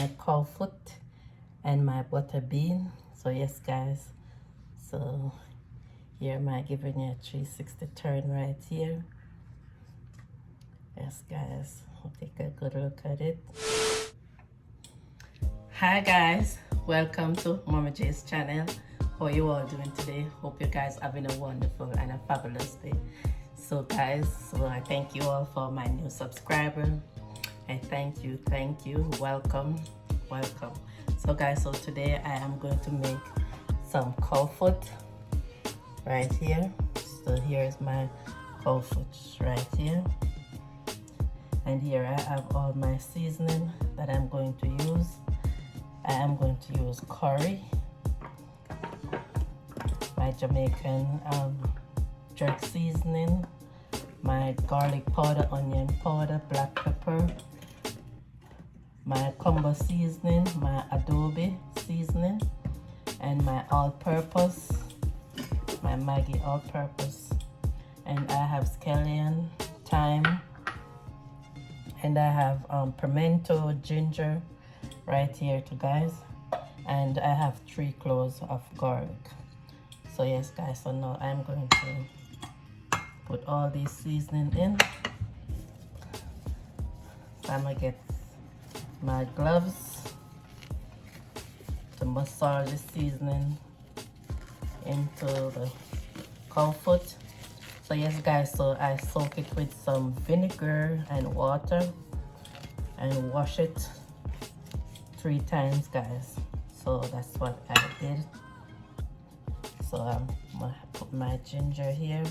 my cow foot and my butter bean. So yes guys, so here am I giving you a 360 turn right here. Yes guys, we'll take a good look at it. Hi guys, welcome to Mama J's channel. How you all doing today? Hope you guys having a wonderful and a fabulous day. So guys, so I thank you all for my new subscriber. I thank you, welcome. So guys, so today I am going to make some cow foot right here. So here is my cow foot right here, and here I have all my seasoning that I'm going to use. I am going to use curry, my Jamaican jerk seasoning, my garlic powder, onion powder, black pepper, my combo seasoning, my adobe seasoning, and my all-purpose, my Maggi all-purpose, and I have scallion, thyme, and I have pimento, ginger right here too guys, and I have 3 cloves of garlic. So yes guys, so now I'm going to put all these seasoning in. So I'm gonna get my gloves to massage the seasoning into the cow foot. So yes guys, so I soak it with some vinegar and water and wash it 3 times guys. So that's what I did. So I'm gonna put my ginger here.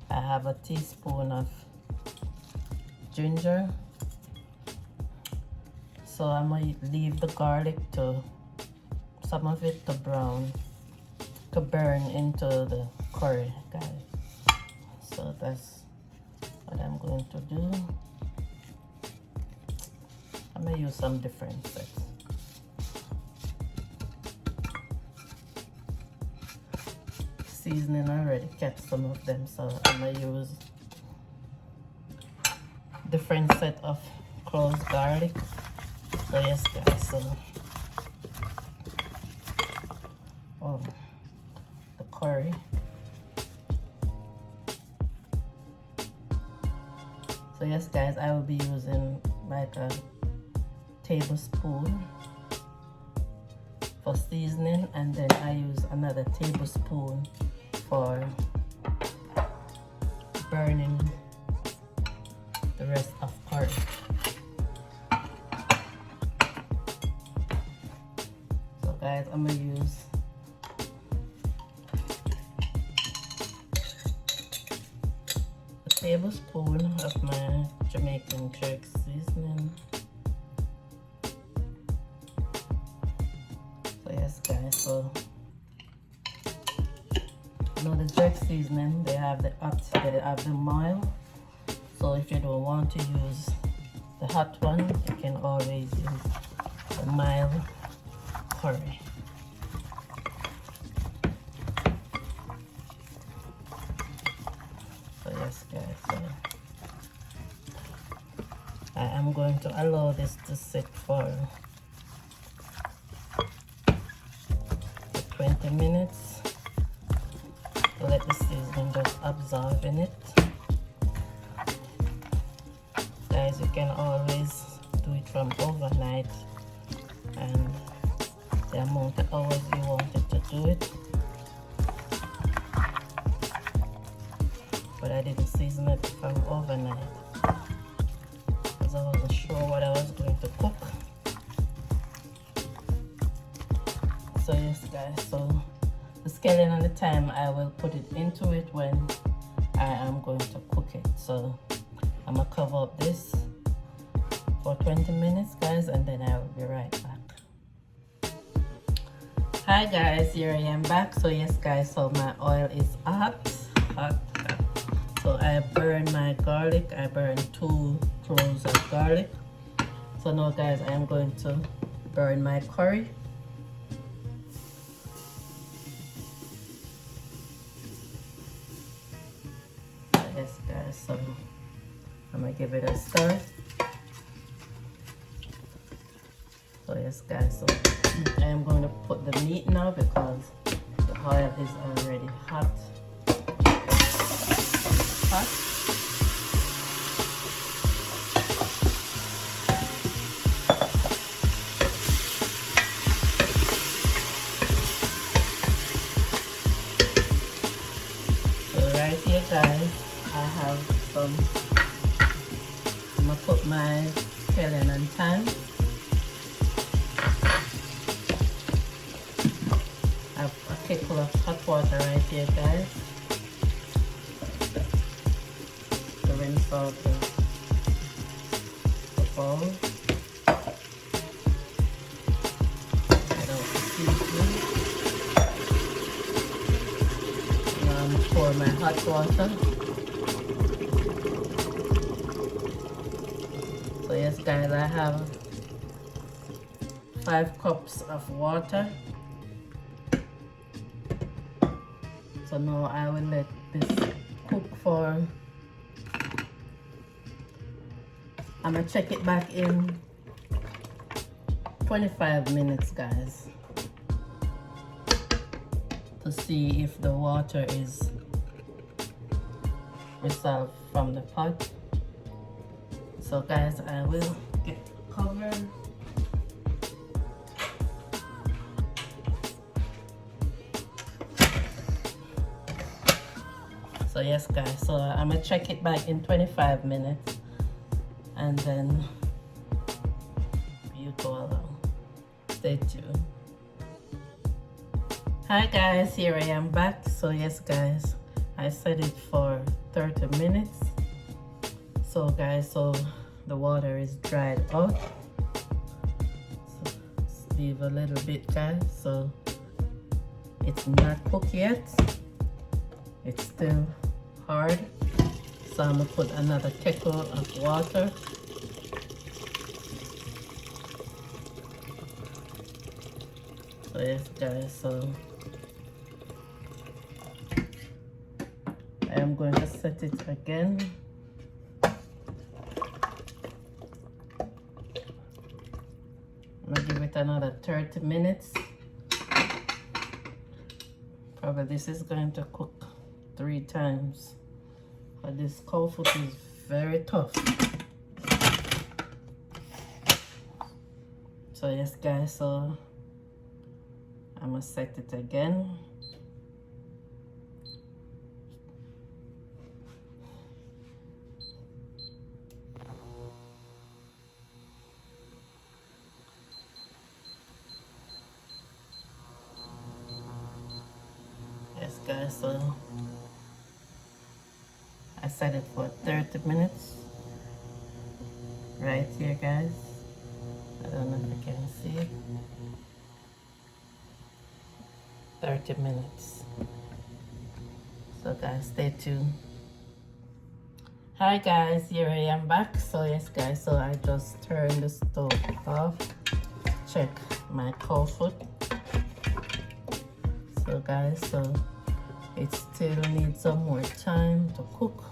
I have a teaspoon of ginger. So I'm gonna leave the garlic to some of it to brown, to burn into the curry guys. So that's what I'm going to do. I'm gonna use some different sets. Seasoning already kept some of them, so I'm gonna use different set of cloves garlic. So yes guys, so the curry. So yes guys, I will be using like a tablespoon for seasoning, and then I use another tablespoon for burning the rest of curry. So guys, I'm gonna use a tablespoon of my Jamaican jerk seasoning. So yes guys, so you know the jerk seasoning, they have the hot, they have the mild. So if you don't want to use the hot one, you can always use the mild curry. So yes guys, so I am going to allow this to sit for 20 minutes to let the seasoning just absorb in it. Guys, you can always do it from overnight and the amount of hours you wanted to do it. But I didn't season it from overnight because I wasn't sure what I was going to cook. So yes guys, so the scallion and the thyme, I will put it into it when I am going to cook it. So I'm gonna cover up this for 20 minutes guys, and then I will be right back. Hi guys, here I am back. So yes guys, so my oil is hot. So I burn my garlic. I burn 2 cloves of garlic. So now guys, I am going to burn my curry. Yes guys, so I'm gonna give it a stir. So So yes guys, so I am going to put the meat now because the oil is already hot. So right here guys, I have some, I'm gonna put my scallion and thyme. I have a kettle of hot water right here guys. To rinse out the bowl. Get out the seasoning. Now I'm gonna pour my hot water. So yes guys, I have 5 cups of water. So now I will let this cook for, I'm gonna check it back in 25 minutes guys, to see if the water is dissolved from the pot. So guys, I will get covered. So yes guys, so I'm gonna check it back in 25 minutes and then you go along. Stay tuned. Hi guys, here I am back. So yes guys, I set it for 30 minutes. So guys, so the water is dried out. So leave a little bit guys. So it's not cooked yet. It's still hard. So I'm gonna put another kettle of water. So yes guys, so I am going to set it again. I'm gonna give it another 30 minutes. Probably this is going to cook 3 times. But this cow foot is very tough. So yes guys, so I'm gonna set it again. Yes guys, so I set it for 30 minutes. Right here guys. I don't know if you can see it. 30 minutes. So guys, stay tuned. Hi guys, here I am back. So yes guys, so I just turned the stove off. Check my cow foot. So guys, so it still needs some more time to cook.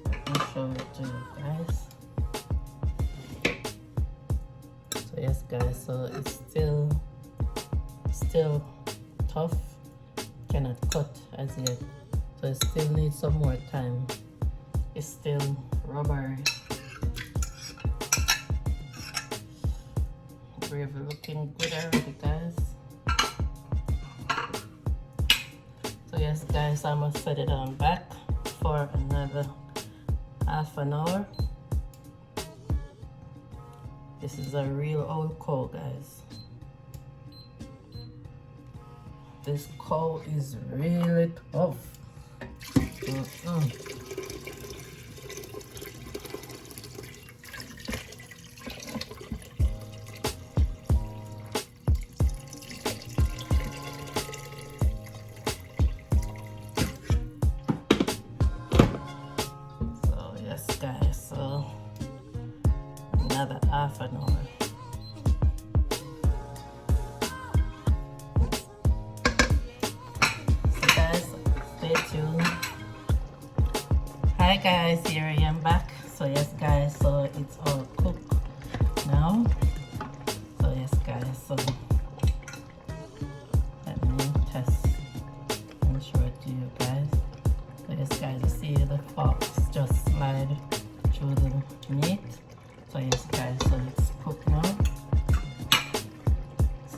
Let me show it to you guys. So yes guys, so it's still tough, cannot cut as yet. So it still needs some more time. It's still rubbery. We're looking good already guys. So yes guys, I'm gonna set it on back for another half an hour. This is a real old cow guys. This cow is really tough. So yes guys, so another half an hour. So guys, stay tuned. Hi guys, here I am back. So yes guys, so it's all cooked now. So yes guys, so let me test and show it to you guys. So yes guys, you see the forks just slide through the meat. So yes guys, so it's cooked now.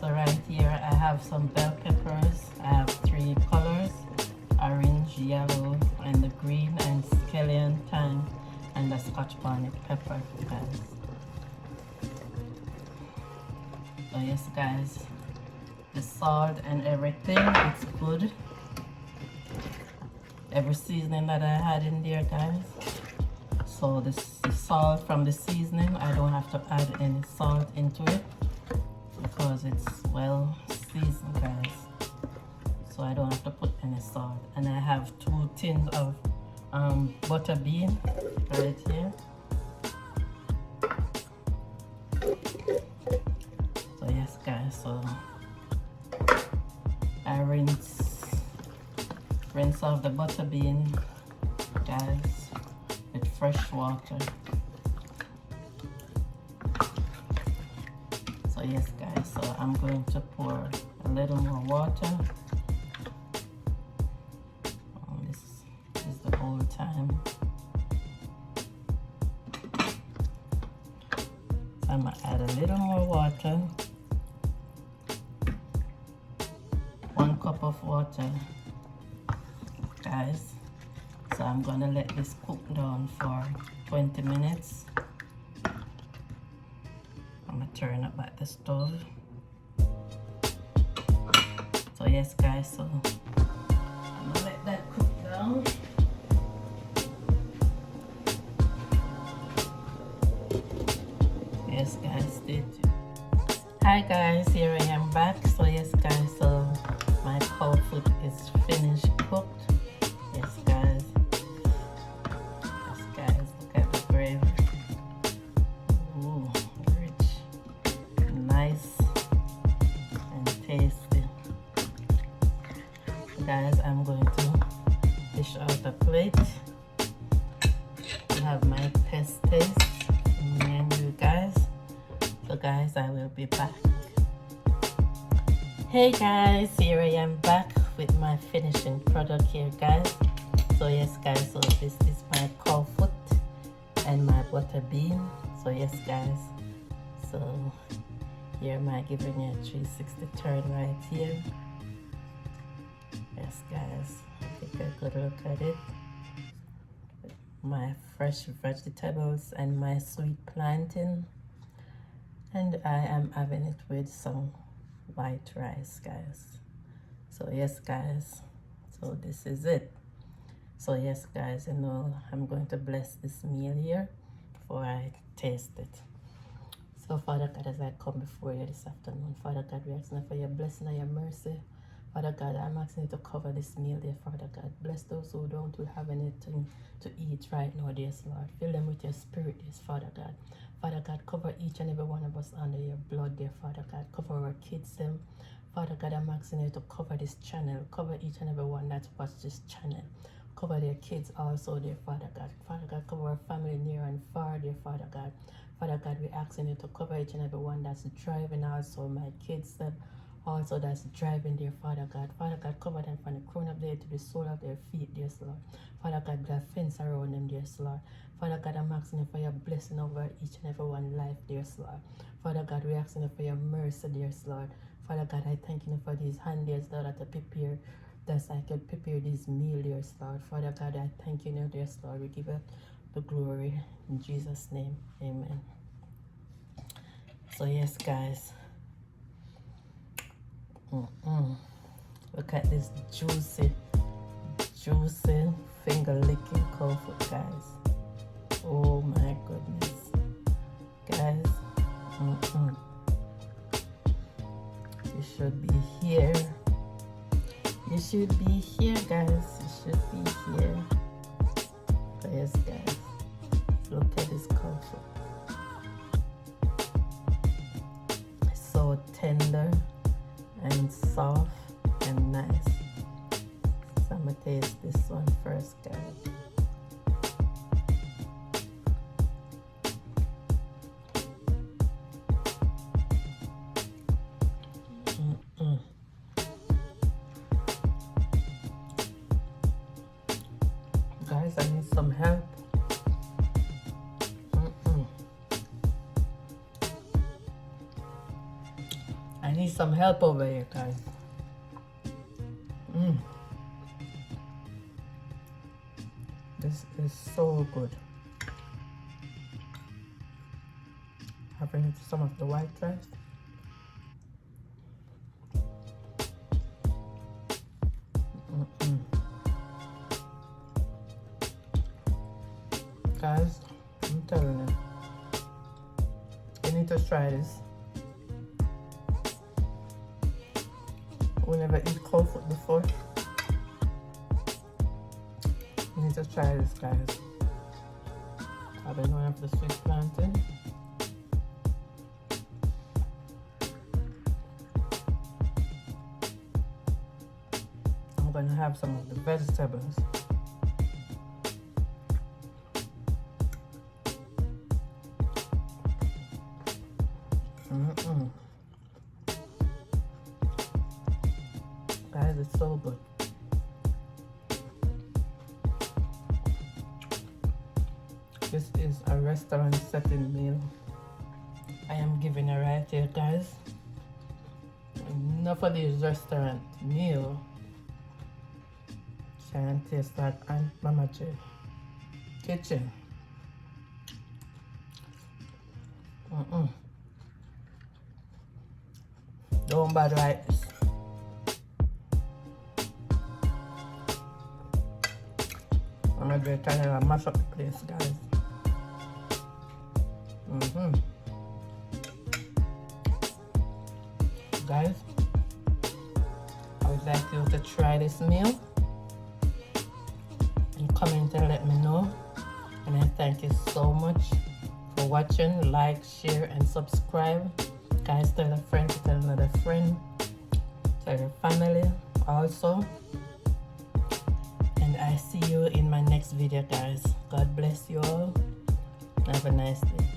So right here I have some bell peppers. I have 3 colors: orange, yellow, and the green, and scallion, thyme, and the scotch bonnet pepper, guys. So yes guys, the salt and everything, it's good. Every seasoning that I had in there, guys. So the salt from the seasoning, I don't have to add any salt into it because it's well seasoned, guys. So I don't have to put any salt. And I have 2 tins of butter bean right here. So yes guys, so I rinse off the butter bean, guys, with fresh water. So yes guys, so I'm going to pour a little more water. This is the whole time. So I'm gonna add a little more water. 1 cup of water, guys. So I'm gonna let this cook down for 20 minutes. I'm gonna turn up at the stove. So yes guys, so I'm gonna let that cook down. Yes guys, stay tuned. Hi guys, here I am back. So yes guys, so my cow foot is finished cooked. Yes guys. Yes guys, look at the gravy. Ooh, rich, nice, and tasty. Guys, I'm going to dish out a plate. I have my test taste and you guys. So guys, I will be back. Hey guys, here I am back with my finishing product here, guys. So yes guys, so this is my cow foot and my butter bean. So yes guys, so here am I giving you a 360 turn right here. Yes guys, take a good look at it. My fresh vegetables and my sweet plantain, and I am having it with some white rice, guys. So yes guys, so this is it. So yes guys, you know, I'm going to bless this meal here before I taste it. So Father God, as I come before you this afternoon, Father God, we ask for your blessing and your mercy. Father God, I'm asking you to cover this meal, dear Father God. Bless those who don't have anything to eat right now, dear Lord. Fill them with your spirit, dear Father God. Father God, cover each and every one of us under your blood, dear Father God. Cover our kids, them. Father God, I'm asking you to cover this channel. Cover each and every one that watch this channel. Cover their kids also, dear Father God. Father God, cover our family near and far, dear Father God. Father God, we're asking you to cover each and every one that's driving, also my kids, them. Also that's driving, dear Father God. Father God, cover them from the crown of their head to the sole of their feet, dear Lord. Father God, build a fence around them, dear Lord. Father God, I'm asking you for your blessing over each and every one life, dear Lord. Father God, we're asking you for your mercy, dear Lord. Father God, I thank you for these handies, Lord, that to prepare, that I can prepare this meal, dear Lord. Father God, I thank you, dear Lord. We give you the glory in Jesus' name. Amen. So yes, guys. Look at this juicy finger licking cow foot, guys. Oh my goodness, guys. You should be here. You should be here, guys. You should be here. But yes, guys. Look at this cow foot. So tender and soft and nice. So I'm gonna taste this one first, guys. I need some help. I need some help over here, guys. This is so good. Having some of the white rice. Guys, I'm telling you, you need to try this. We never eat cold food before. You need to try this, guys. I've been one of the sweet plantain. I'm gonna have some of the vegetables. Guys, it's so good. This is a restaurant setting meal. I am giving it right here, guys. Enough of these restaurant meal can taste like Aunt Mama J kitchen. Don't bad like this. I'm gonna be trying to mash up the place, guys. Guys, I would like you to try this meal and comment and let me know. And I thank you so much for watching. Like, share, and subscribe. Guys, tell a friend to tell another friend. Tell your family also. And I see you in my next video, guys. God bless you all. Have a nice day.